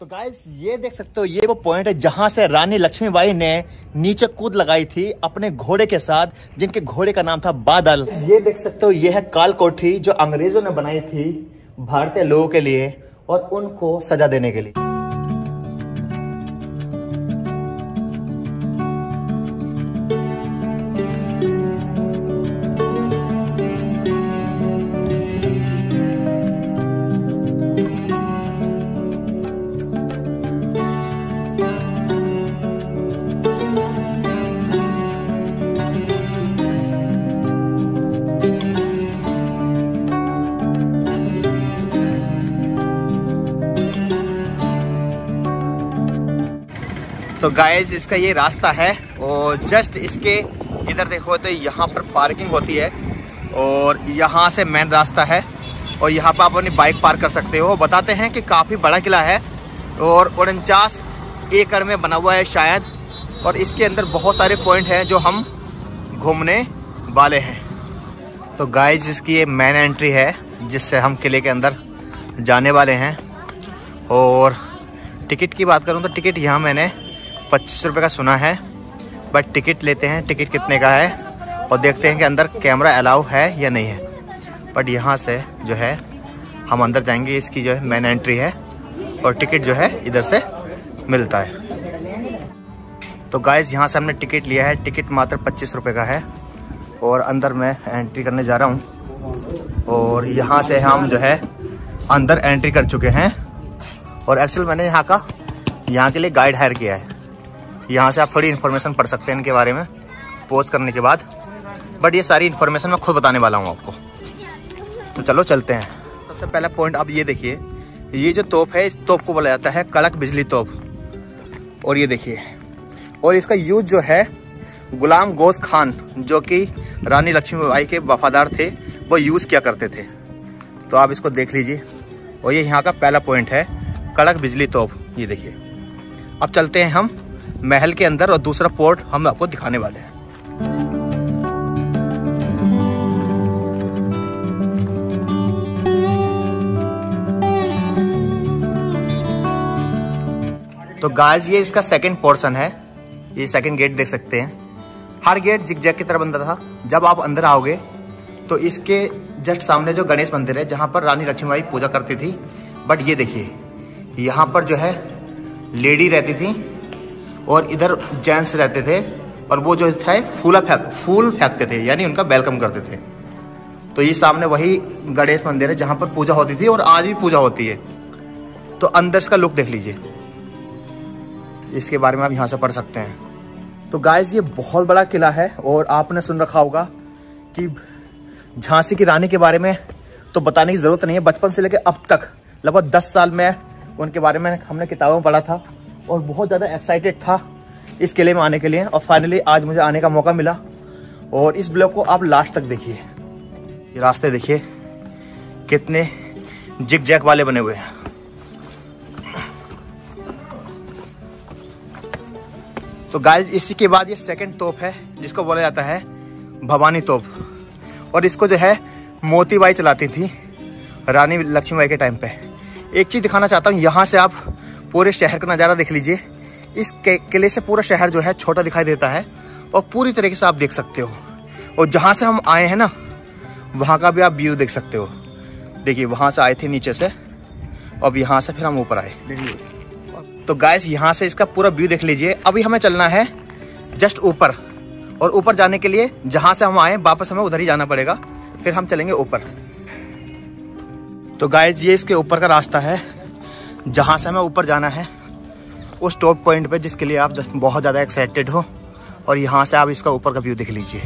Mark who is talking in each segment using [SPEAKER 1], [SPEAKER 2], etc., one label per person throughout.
[SPEAKER 1] तो गाइस ये देख सकते हो, ये वो पॉइंट है जहां से रानी लक्ष्मीबाई ने नीचे कूद लगाई थी अपने घोड़े के साथ, जिनके घोड़े का नाम था बादल। ये देख सकते हो, ये है काल कोठी जो अंग्रेजों ने बनाई थी भारतीय लोगों के लिए और उनको सजा देने के लिए। तो गाइस इसका ये रास्ता है और जस्ट इसके इधर देखो तो यहाँ पर पार्किंग होती है और यहाँ से मेन रास्ता है और यहाँ पर आप अपनी बाइक पार्क कर सकते हो। बताते हैं कि काफ़ी बड़ा किला है और 49 एकड़ में बना हुआ है शायद, और इसके अंदर बहुत सारे पॉइंट हैं जो हम घूमने वाले हैं। तो गाइस इसकी ये मेन एंट्री है जिससे हम किले के अंदर जाने वाले हैं। और टिकट की बात करूँ तो टिकट यहाँ मैंने 25 रुपये का सुना है, बट टिकट लेते हैं टिकट कितने का है और देखते हैं कि अंदर कैमरा अलाउ है या नहीं है। बट यहाँ से जो है हम अंदर जाएंगे, इसकी जो है मेन एंट्री है और टिकट जो है इधर से मिलता है। तो गाइस यहाँ से हमने टिकट लिया है, टिकट मात्र 25 रुपये का है और अंदर मैं एंट्री करने जा रहा हूँ। और यहाँ से हम जो है अंदर एंट्री कर चुके हैं और एक्चुअल मैंने यहाँ के लिए गाइड हायर किया है। यहाँ से आप थोड़ी इन्फॉर्मेशन पढ़ सकते हैं इनके बारे में पॉज करने के बाद, बट ये सारी इन्फॉर्मेशन मैं खुद बताने वाला हूँ आपको। तो चलो चलते हैं। सबसे पहला पॉइंट आप ये देखिए, ये जो तोप है इस तोप को बोला जाता है कड़क बिजली तोप। और ये देखिए, और इसका यूज जो है गुलाम गोश खान जो कि रानी लक्ष्मीबाई के वफादार थे वो यूज़ किया करते थे। तो आप इसको देख लीजिए। और ये यहाँ का पहला पॉइंट है कड़क बिजली तोप, ये देखिए। अब चलते हैं हम महल के अंदर और दूसरा पोर्ट हम आपको दिखाने वाले हैं। तो गाइस ये इसका सेकंड पोर्शन है, ये सेकंड गेट देख सकते हैं। हर गेट जिगजैग की तरह बनता था। जब आप अंदर आओगे तो इसके जस्ट सामने जो गणेश मंदिर है जहां पर रानी लक्ष्मीबाई पूजा करती थी, बट ये देखिए यहाँ पर जो है लेडी रहती थी और इधर जेंट्स रहते थे और वो जो था फूल फेंकते थे, यानी उनका वेलकम करते थे। तो ये सामने वही गणेश मंदिर है जहाँ पर पूजा होती थी और आज भी पूजा होती है। तो अंदर इसका लुक देख लीजिए, इसके बारे में आप यहाँ से पढ़ सकते हैं। तो गाइस ये बहुत बड़ा किला है और आपने सुन रखा होगा कि झांसी की रानी के बारे में तो बताने की ज़रूरत नहीं है। बचपन से लेकर अब तक लगभग 10 साल में उनके बारे में हमने किताबों में पढ़ा था और बहुत ज़्यादा एक्साइटेड था इस किले में आने के लिए। और फाइनली आज मुझे आने का मौका मिला। और इस ब्लॉग को आप लास्ट तक देखिए। ये रास्ते देखिए कितने जिग जैग वाले बने हुए हैं। तो गाइस इसी के बाद ये सेकंड तोप है जिसको बोला जाता है भवानी तोप। और इसको जो है मोतीबाई चलाती थी रानी लक्ष्मीबाई के टाइम पे। एक चीज़ दिखाना चाहता हूँ, यहाँ से आप पूरे शहर का नज़ारा देख लीजिए। इस किले से पूरा शहर जो है छोटा दिखाई देता है और पूरी तरीके से आप देख सकते हो। और जहाँ से हम आए हैं ना वहाँ का भी आप व्यू देख सकते हो। देखिए वहाँ से आए थे नीचे से, अब यहाँ से फिर हम ऊपर आए। तो गाइस यहाँ से इसका पूरा व्यू देख लीजिए। अभी हमें चलना है जस्ट ऊपर, और ऊपर जाने के लिए जहाँ से हम आए वापस हमें उधर ही जाना पड़ेगा, फिर हम चलेंगे ऊपर। तो गाइस ये इसके ऊपर का रास्ता है जहाँ से हमें ऊपर जाना है उस टॉप पॉइंट पे, जिसके लिए आप बहुत ज़्यादा एक्साइटेड हो। और यहाँ से आप इसका ऊपर का व्यू देख लीजिए।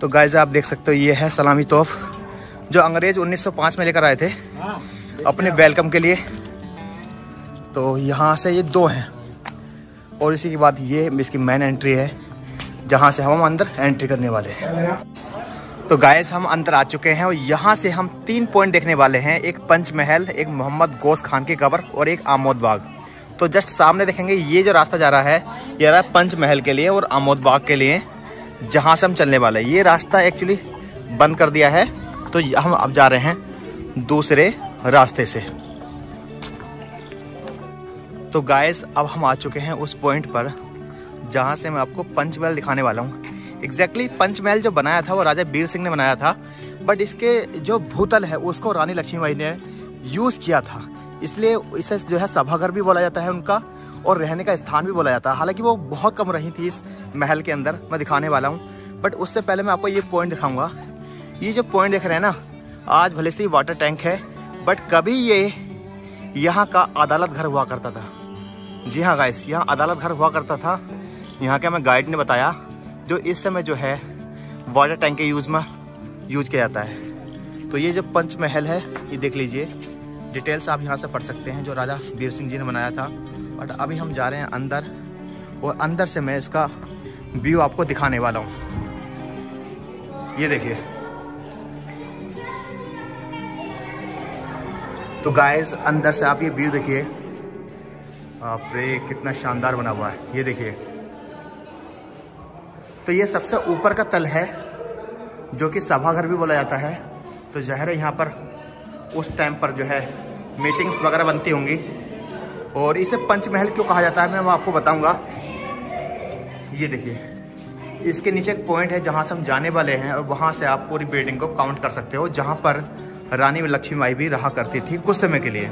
[SPEAKER 1] तो गाइस आप देख सकते हो ये है सलामी तोप जो अंग्रेज 1905 में लेकर आए थे अपने वेलकम के लिए। तो यहाँ से ये 2 हैं और इसी के बाद ये इसकी मेन एंट्री है जहाँ से हम अंदर एंट्री करने वाले हैं। तो गाइस हम अंदर आ चुके हैं और यहाँ से हम 3 पॉइंट देखने वाले हैं, एक पंचमहल, एक मोहम्मद गोश खान की कब्र और एक आमोद बाग। तो जस्ट सामने देखेंगे ये जो रास्ता जा रहा है ये रहा पंचमहल के लिए और आमोद बाग के लिए, जहाँ से हम चलने वाले हैं। ये रास्ता एक्चुअली बंद कर दिया है तो हम अब जा रहे हैं दूसरे रास्ते से। तो गाइस अब हम आ चुके हैं उस पॉइंट पर जहाँ से मैं आपको पंचमहल दिखाने वाला हूँ। एग्जैक्टली पंचमहल जो बनाया था वो राजा वीर सिंह ने बनाया था, बट इसके जो भूतल है उसको रानी लक्ष्मीबाई ने यूज़ किया था, इसलिए इसे जो है सभाघर भी बोला जाता है उनका, और रहने का स्थान भी बोला जाता है। हालांकि वो बहुत कम रही थी इस महल के अंदर, मैं दिखाने वाला हूँ। बट उससे पहले मैं आपको ये पॉइंट दिखाऊंगा। ये जो पॉइंट देख रहे हैं ना, आज भले से वाटर टैंक है, बट कभी ये यहाँ का अदालत घर हुआ करता था। जी हाँ गाइस, यहाँ अदालत घर हुआ करता था। यहाँ के हमें गाइड ने बताया, जो इस समय जो है वाटर टैंक के यूज किया जाता है। तो ये जो पंचमहल है ये देख लीजिए, डिटेल्स आप यहाँ से पढ़ सकते हैं जो राजा वीर सिंह जी ने बनाया था। बट अभी हम जा रहे हैं अंदर, और अंदर से मैं इसका व्यू आपको दिखाने वाला हूँ। ये देखिए, तो गाइस अंदर से आप ये व्यू देखिए, बाप रे कितना शानदार बना हुआ है। ये देखिए, तो ये सबसे ऊपर का तल है जो कि सभाघर भी बोला जाता है। तो ज़ाहिर है यहाँ पर उस टाइम पर जो है मीटिंग्स वगैरह बनती होंगी, और इसे पंचमहल क्यों कहा जाता है मैं आपको बताऊंगा। ये देखिए, इसके नीचे एक पॉइंट है जहाँ से हम जाने वाले हैं, और वहाँ से आप पूरी बिल्डिंग को काउंट कर सकते हो, जहाँ पर रानी लक्ष्मीबाई भी रहा करती थी कुछ समय के लिए।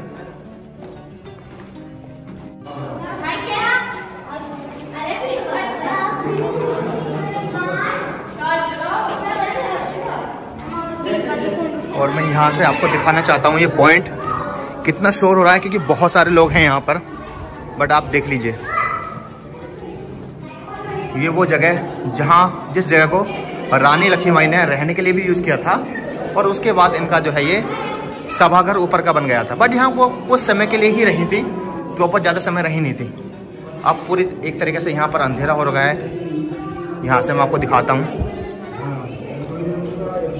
[SPEAKER 1] और मैं यहाँ से आपको दिखाना चाहता हूँ ये पॉइंट। कितना शोर हो रहा है क्योंकि बहुत सारे लोग हैं यहाँ पर, बट आप देख लीजिए, ये वो जगह जहाँ जिस जगह को रानी लक्ष्मीबाई ने रहने के लिए भी यूज़ किया था, और उसके बाद इनका जो है ये सभाघर ऊपर का बन गया था। बट यहाँ वो उस समय के लिए ही रही थी, प्रॉपर ज़्यादा समय रही नहीं थी। अब पूरी एक तरीके से यहाँ पर अंधेरा हो गया है। यहाँ से मैं आपको दिखाता हूँ,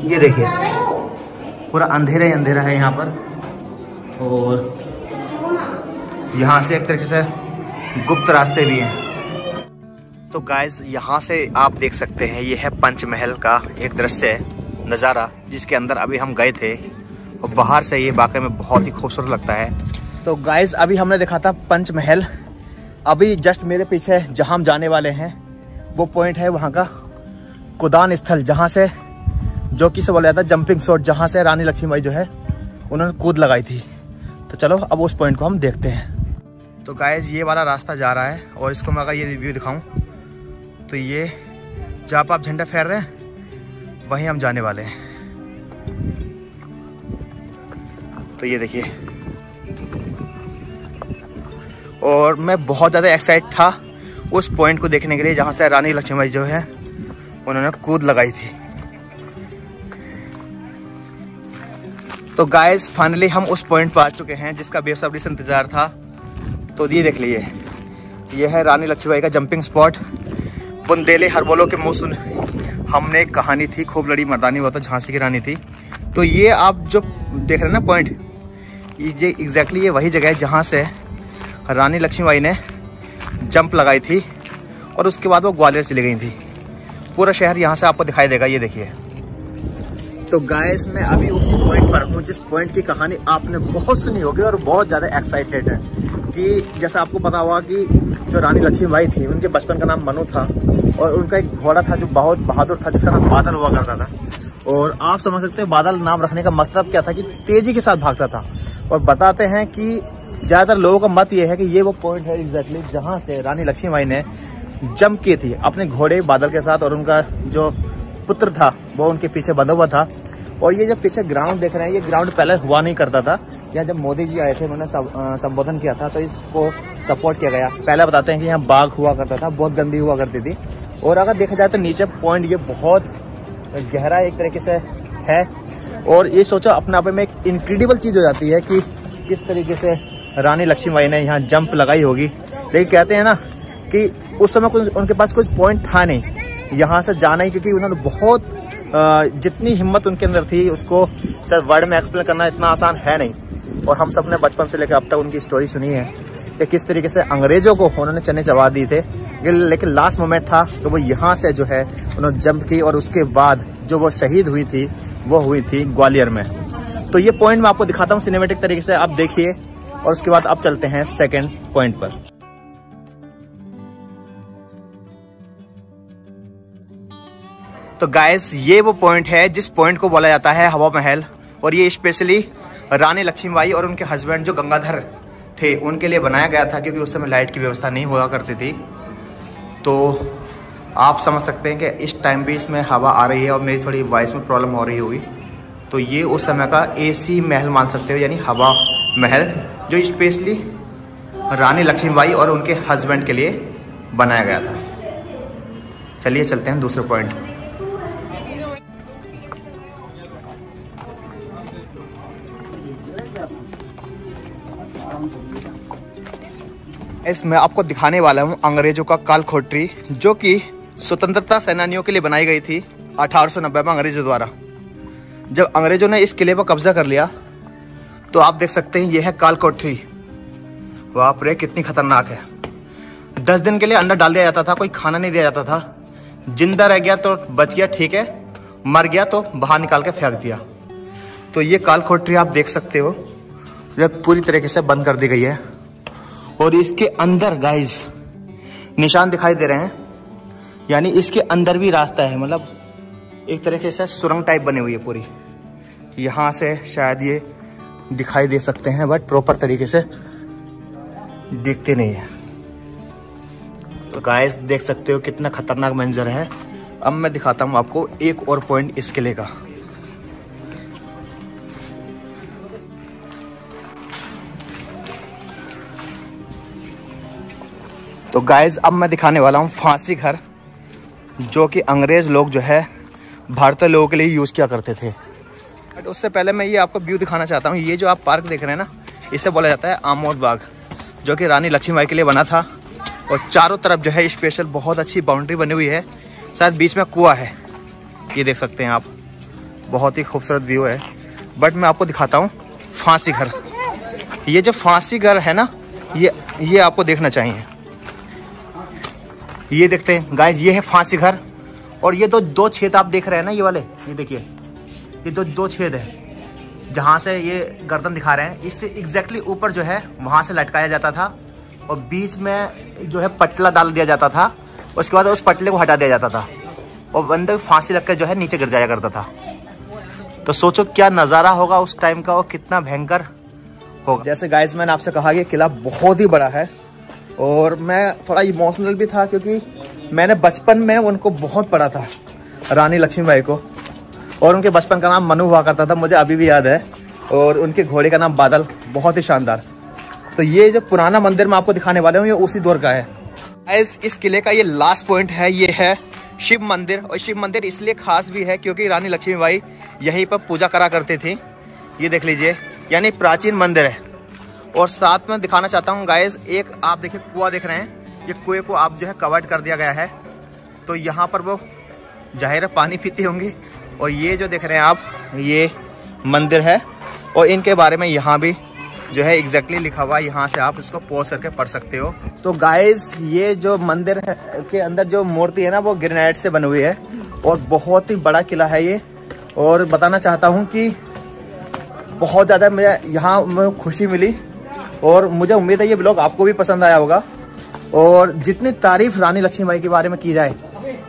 [SPEAKER 1] ये देखिए पूरा अंधेरा ही अंधेरा है यहाँ पर, और यहाँ से एक तरीके से गुप्त रास्ते भी हैं। तो गाइस यहाँ से आप देख सकते हैं, ये है पंचमहल का एक दृश्य नज़ारा, जिसके अंदर अभी हम गए थे, और बाहर से ये वाकई में बहुत ही खूबसूरत लगता है। तो गाइस अभी हमने देखा था पंचमहल, अभी जस्ट मेरे पीछे जहाँ हम जाने वाले हैं वो पॉइंट है वहाँ का कुदान स्थल, जहाँ से जो कि से बोला जाता है जंपिंग शॉट, जहाँ से रानी लक्ष्मीबाई जो है उन्होंने कूद लगाई थी। तो चलो अब उस पॉइंट को हम देखते हैं। तो गाइस ये वाला रास्ता जा रहा है, और इसको मैं अगर ये व्यू दिखाऊं तो ये जहाँ पर आप झंडा फहर रहे हैं वहीं हम जाने वाले हैं। तो ये देखिए, और मैं बहुत ज़्यादा एक्साइट था उस पॉइंट को देखने के लिए जहाँ से रानी लक्ष्मीबाई जो है उन्होंने कूद लगाई थी। तो गाइस फाइनली हम उस पॉइंट पर आ चुके हैं जिसका बेसब्री से इंतज़ार था। तो ये देख लीजिए, ये है रानी लक्ष्मीबाई का जंपिंग स्पॉट। बुंदेले हर बोलो के मुँह सुन, हमने एक कहानी थी, खूब लड़ी मर्दानी, वो तो झांसी की रानी थी। तो ये आप जो देख रहे हैं ना पॉइंट, ये एग्जैक्टली ये वही जगह है जहाँ से रानी लक्ष्मीबाई ने जंप लगाई थी, और उसके बाद वो ग्वालियर चली गई थी। पूरा शहर यहाँ से आपको दिखाई देगा, ये देखिए। तो गाइस मैं अभी उसी पॉइंट पर हूँ जिस पॉइंट की कहानी आपने बहुत सुनी होगी, और बहुत ज़्यादा एक्साइटेड है कि जैसा आपको पता होगा कि जो रानी लक्ष्मीबाई थी उनके बचपन का नाम मनु था, और उनका एक घोड़ा था जो बहुत बहादुर था जिसका नाम बादल हुआ करता था। और आप समझ सकते हैं बादल नाम रखने का मतलब क्या था कि तेजी के साथ भागता था। और बताते हैं कि ज़्यादातर लोगों का मत ये है कि ये वो पॉइंट है एग्जैक्टली जहाँ से रानी लक्ष्मीबाई ने जंप की थी अपने घोड़े बादल के साथ, और उनका जो पुत्र था वो उनके पीछे बंधा हुआ था। और ये जो पीछे ग्राउंड देख रहे हैं, ये ग्राउंड पहले हुआ नहीं करता था। यहाँ जब मोदी जी आए थे उन्होंने संबोधन किया था तो इसको सपोर्ट किया गया। पहले बताते हैं कि यहाँ बाग हुआ करता था, बहुत गंदी हुआ करती थी। और अगर देखा जाए तो नीचे पॉइंट ये बहुत गहरा एक तरीके से है, और ये सोचो अपने आप में एक इनक्रेडिबल चीज़ हो जाती है कि किस तरीके से रानी लक्ष्मीबाई ने यहाँ जंप लगाई होगी। लेकिन कहते हैं ना कि उस समय कुछ उनके पास कुछ पॉइंट था नहीं यहाँ से जाना ही, क्योंकि उन्होंने बहुत जितनी हिम्मत उनके अंदर थी उसको सर वर्ड में एक्सप्लेन करना इतना आसान है नहीं। और हम सब ने बचपन से लेकर अब तक उनकी स्टोरी सुनी है कि किस तरीके से अंग्रेजों को उन्होंने चने चबा दी थे, लेकिन लास्ट मोमेंट था तो वो यहाँ से जो है उन्होंने जंप की, और उसके बाद जो वो शहीद हुई थी वो हुई थी ग्वालियर में। तो ये पॉइंट मैं आपको दिखाता हूँ सिनेमेटिक तरीके से, आप देखिए, और उसके बाद आप चलते हैं सेकंड पॉइंट पर। तो गाइस ये वो पॉइंट है जिस पॉइंट को बोला जाता है हवा महल, और ये स्पेशली रानी लक्ष्मीबाई और उनके हस्बैंड जो गंगाधर थे उनके लिए बनाया गया था, क्योंकि उस समय लाइट की व्यवस्था नहीं हुआ करती थी। तो आप समझ सकते हैं कि इस टाइम भी इसमें हवा आ रही है और मेरी थोड़ी वॉइस में प्रॉब्लम हो रही होगी। तो ये उस समय का एसी महल मान सकते हो, यानी हवा महल, जो स्पेशली रानी लक्ष्मीबाई और उनके हस्बैंड के लिए बनाया गया था। चलिए चलते हैं दूसरे पॉइंट। इसमें आपको दिखाने वाला हूँ अंग्रेजों का कालखोटरी, जो कि स्वतंत्रता सेनानियों के लिए बनाई गई थी 1890 में अंग्रेजों द्वारा। जब अंग्रेजों ने इस किले पर कब्जा कर लिया तो आप देख सकते हैं ये है कालखोटरी। बाप रे कितनी खतरनाक है। 10 दिन के लिए अंडा डाल दिया जाता था, कोई खाना नहीं दिया जाता था। जिंदा रह गया तो बच गया, ठीक है, मर गया तो बाहर निकाल के फेंक दिया। तो ये कालखोटरी आप देख सकते हो, जब पूरी तरीके से बंद कर दी गई है। और इसके अंदर गाइस निशान दिखाई दे रहे हैं, यानी इसके अंदर भी रास्ता है, मतलब एक तरीके से सुरंग टाइप बनी हुई है पूरी। यहाँ से शायद ये दिखाई दे सकते हैं, बट प्रॉपर तरीके से दिखते नहीं है। तो गाइस देख सकते हो कितना खतरनाक मंजर है। अब मैं दिखाता हूँ आपको एक और पॉइंट इस किले का। तो गाइस अब मैं दिखाने वाला हूँ फांसी घर, जो कि अंग्रेज लोग जो है भारतीय लोगों के लिए यूज़ किया करते थे। बट उससे पहले मैं ये आपको व्यू दिखाना चाहता हूँ। ये जो आप पार्क देख रहे हैं ना, इसे बोला जाता है आमोद बाग, जो कि रानी लक्ष्मीबाई के लिए बना था। और चारों तरफ जो है स्पेशल बहुत अच्छी बाउंड्री बनी हुई है, शायद बीच में कुआं है, ये देख सकते हैं आप, बहुत ही खूबसूरत व्यू है। बट मैं आपको दिखाता हूँ फांसी घर। ये जो फांसी घर है ना, ये आपको देखना चाहिए। ये देखते हैं गाइस, ये है फांसी घर। और ये दो छेद आप देख रहे हैं ना, ये वाले, ये देखिए, ये दो छेद है जहाँ से ये गर्दन दिखा रहे हैं। इससे एग्जैक्टली ऊपर जो है वहाँ से लटकाया जाता था, और बीच में जो है पटला डाल दिया जाता था। उसके बाद उस पटले को हटा दिया जाता था, और बंदे फांसी लग कर जो है नीचे गिर जाया करता था। तो सोचो क्या नज़ारा होगा उस टाइम का, और कितना भयंकर होगा। जैसे गाइस मैंने आपसे कहा कि किला बहुत ही बड़ा है, और मैं थोड़ा इमोशनल भी था, क्योंकि मैंने बचपन में उनको बहुत पढ़ा था, रानी लक्ष्मीबाई को। और उनके बचपन का नाम मनु हुआ करता था, मुझे अभी भी याद है। और उनके घोड़े का नाम बादल, बहुत ही शानदार। तो ये जो पुराना मंदिर मैं आपको दिखाने वाला हूँ, ये उसी दौर का है। इस किले का ये लास्ट पॉइंट है, ये है शिव मंदिर। और शिव मंदिर इसलिए खास भी है क्योंकि रानी लक्ष्मीबाई यहीं पर पूजा करा करती थी। ये देख लीजिए, यानी प्राचीन मंदिर है। और साथ में दिखाना चाहता हूँ गाइस, एक आप देखिए कुआं देख रहे हैं, ये कुएं को आप जो है कवर्ड कर दिया गया है। तो यहाँ पर वो जाहिर है पानी पीती होंगी। और ये जो देख रहे हैं आप, ये मंदिर है, और इनके बारे में यहाँ भी जो है एग्जैक्टली लिखा हुआ है। यहाँ से आप इसको पॉज करके पढ़ सकते हो। तो गाइस ये जो मंदिर है के अंदर जो मूर्ति है ना, वो ग्रेनाइट से बनी हुई है, और बहुत ही बड़ा किला है ये। और बताना चाहता हूँ कि बहुत ज़्यादा मुझे यहाँ खुशी मिली, और मुझे उम्मीद है ये ब्लॉग आपको भी पसंद आया होगा। और जितनी तारीफ रानी लक्ष्मीबाई के बारे में की जाए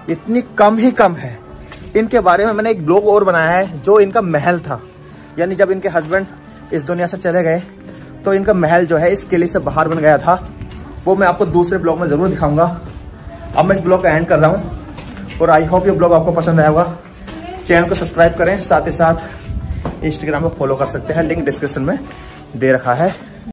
[SPEAKER 1] इतनी कम ही कम है। इनके बारे में मैंने एक ब्लॉग और बनाया है, जो इनका महल था, यानी जब इनके हस्बैंड इस दुनिया से चले गए तो इनका महल जो है इस किले से बाहर बन गया था। वो मैं आपको दूसरे ब्लॉग में ज़रूर दिखाऊंगा। अब मैं इस ब्लॉग का एंड कर रहा हूँ, और आई होप ये ब्लॉग आपको पसंद आया होगा। चैनल को सब्सक्राइब करें, साथ ही साथ इंस्टाग्राम पर फॉलो कर सकते हैं, लिंक डिस्क्रिप्शन में दे रखा है।